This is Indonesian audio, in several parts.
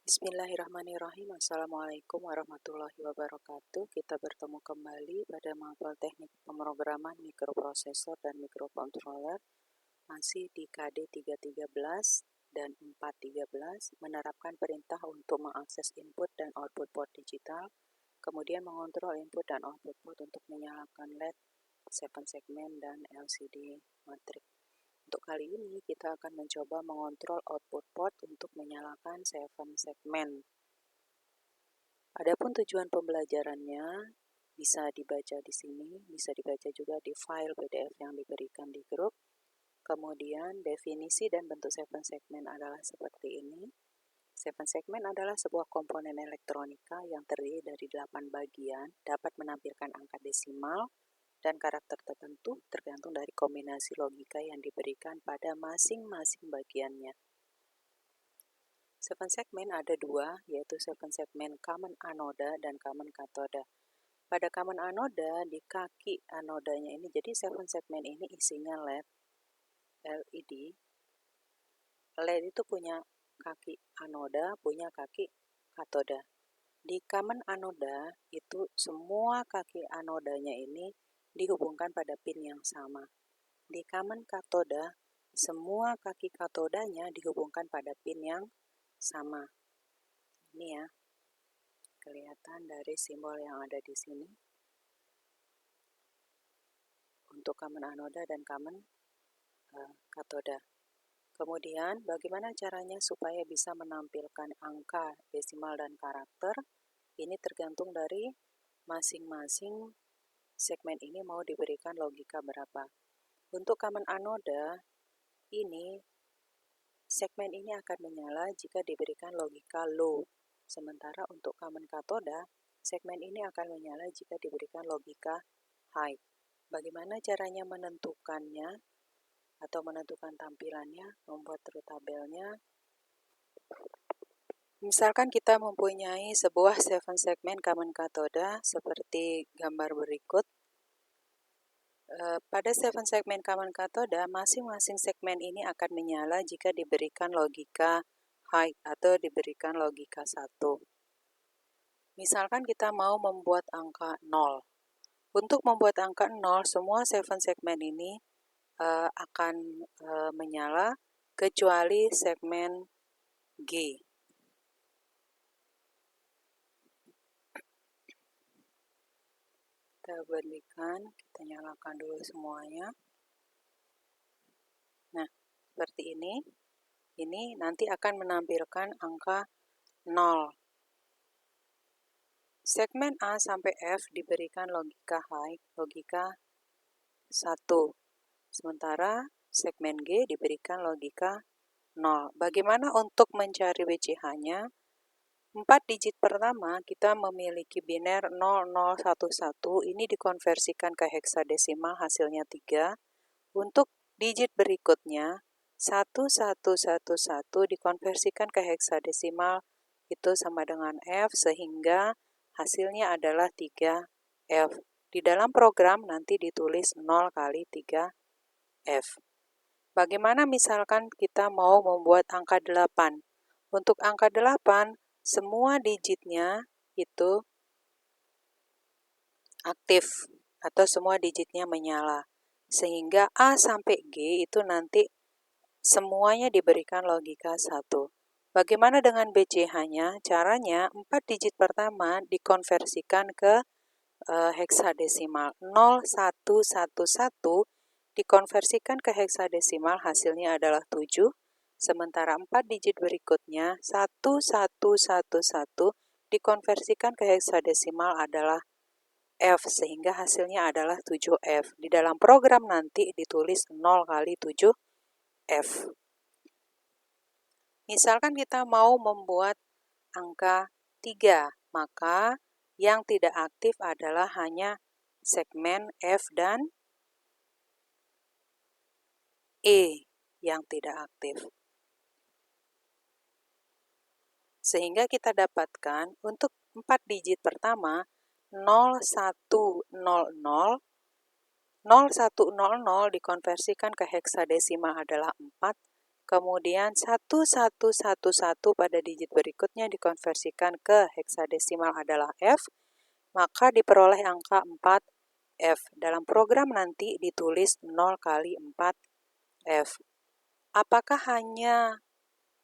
Bismillahirrahmanirrahim. Assalamualaikum warahmatullahi wabarakatuh. Kita bertemu kembali pada matkul teknik pemrograman mikroprosesor dan mikrokontroler masih di KD 313 dan 413, menerapkan perintah untuk mengakses input dan output port digital, kemudian mengontrol input dan output port untuk menyalakan LED, 7 segmen, dan LCD matrik. Untuk kali ini kita akan mencoba mengontrol output port untuk menyalakan 7 segmen. Adapun tujuan pembelajarannya bisa dibaca di sini, bisa dibaca juga di file PDF yang diberikan di grup. Kemudian definisi dan bentuk 7 segmen adalah seperti ini. 7 segmen adalah sebuah komponen elektronika yang terdiri dari 8 bagian, dapat menampilkan angka desimal dan karakter tertentu tergantung dari kombinasi logika yang diberikan pada masing-masing bagiannya. 7 segmen ada dua, yaitu 7 segmen common anoda dan common katoda. Pada common anoda, di kaki anodanya ini, jadi 7 segmen ini isinya LED. LED itu punya kaki anoda, punya kaki katoda. Di common anoda, itu semua kaki anodanya ini dihubungkan pada pin yang sama. Di common katoda, semua kaki katodanya dihubungkan pada pin yang sama. Ini ya, kelihatan dari simbol yang ada di sini. Untuk common anoda dan common katoda. Kemudian, bagaimana caranya supaya bisa menampilkan angka desimal dan karakter? Ini tergantung dari masing-masing segmen ini mau diberikan logika berapa. Untuk common anoda, ini segmen ini akan menyala jika diberikan logika low. Sementara untuk common katoda, segmen ini akan menyala jika diberikan logika high. Bagaimana caranya menentukannya atau menentukan tampilannya, membuat truth tabelnya? Misalkan kita mempunyai sebuah 7 segmen common katoda seperti gambar berikut. Pada 7 segmen common katoda, masing-masing segmen ini akan menyala jika diberikan logika high atau diberikan logika 1. Misalkan kita mau membuat angka 0. Untuk membuat angka 0, semua 7 segmen ini akan menyala kecuali segmen G. Kita bandingkan, kita nyalakan dulu semuanya. Nah, seperti ini. Ini nanti akan menampilkan angka 0. Segmen A sampai F diberikan logika high, logika 1. Sementara segmen G diberikan logika 0. Bagaimana untuk mencari WCH-nya? 4 digit pertama kita memiliki biner 0011, ini dikonversikan ke heksadesimal hasilnya 3. Untuk digit berikutnya 1111 dikonversikan ke heksadesimal itu sama dengan F, sehingga hasilnya adalah 3F. Di dalam program nanti ditulis 0 kali 3F. Bagaimana misalkan kita mau membuat angka 8? Untuk angka 8, semua digitnya itu aktif atau semua digitnya menyala. Sehingga A sampai G itu nanti semuanya diberikan logika 1. Bagaimana dengan BCH-nya? Caranya 4 digit pertama dikonversikan ke heksadesimal. 0111 dikonversikan ke heksadesimal hasilnya adalah 7. Sementara 4 digit berikutnya 1111 dikonversikan ke heksadesimal adalah F, sehingga hasilnya adalah 7F. Di dalam program nanti ditulis 0 kali 7F. Misalkan kita mau membuat angka 3, maka yang tidak aktif adalah hanya segmen F dan E yang tidak aktif. Sehingga kita dapatkan untuk 4 digit pertama 0100 0100 dikonversikan ke heksadesimal adalah 4, kemudian 1111 pada digit berikutnya dikonversikan ke heksadesimal adalah F, maka diperoleh angka 4F. Dalam program nanti ditulis 0 kali 4F. Apakah hanya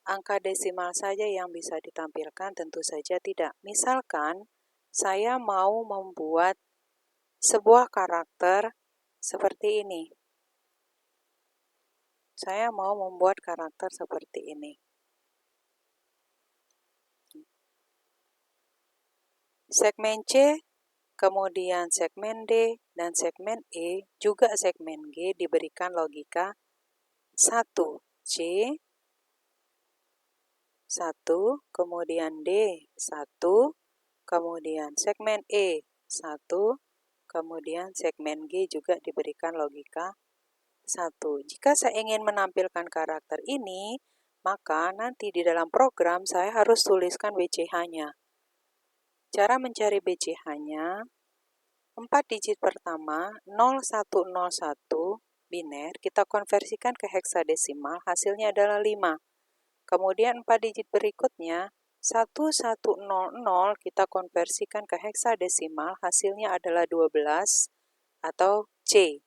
angka desimal saja yang bisa ditampilkan? Tentu saja tidak. Misalkan saya mau membuat sebuah karakter seperti ini. Saya mau membuat karakter seperti ini. Segmen C, kemudian segmen D, dan segmen E, juga segmen G diberikan logika 1, C, 1, kemudian D, 1, kemudian segmen E, 1, kemudian segmen G juga diberikan logika 1. Jika saya ingin menampilkan karakter ini, maka nanti di dalam program saya harus tuliskan BCH-nya. Cara mencari BCH-nya, 4 digit pertama, 0101, biner, kita konversikan ke heksadesimal, hasilnya adalah 5. Kemudian 4 digit berikutnya, 1100, kita konversikan ke heksadesimal, hasilnya adalah 12 atau C.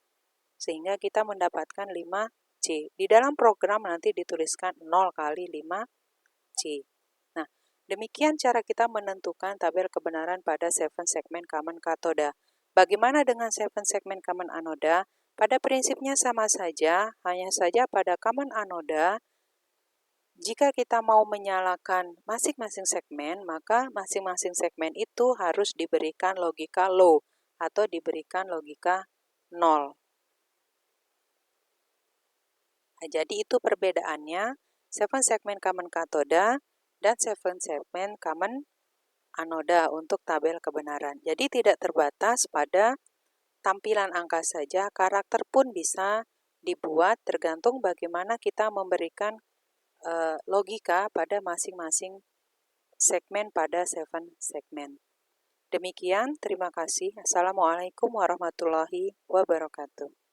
Sehingga kita mendapatkan 5C. Di dalam program nanti dituliskan 0 kali 5C. Nah, demikian cara kita menentukan tabel kebenaran pada 7 segmen common katoda. Bagaimana dengan 7 segmen common anoda? Pada prinsipnya sama saja, hanya saja pada common anoda, jika kita mau menyalakan masing-masing segmen, maka masing-masing segmen itu harus diberikan logika low atau diberikan logika 0. Nah, jadi itu perbedaannya 7 segmen common katoda dan 7 segmen common anoda untuk tabel kebenaran. Jadi tidak terbatas pada tampilan angka saja, karakter pun bisa dibuat tergantung bagaimana kita memberikan logika pada masing-masing segmen pada 7 segmen. Demikian, terima kasih. Assalamualaikum warahmatullahi wabarakatuh.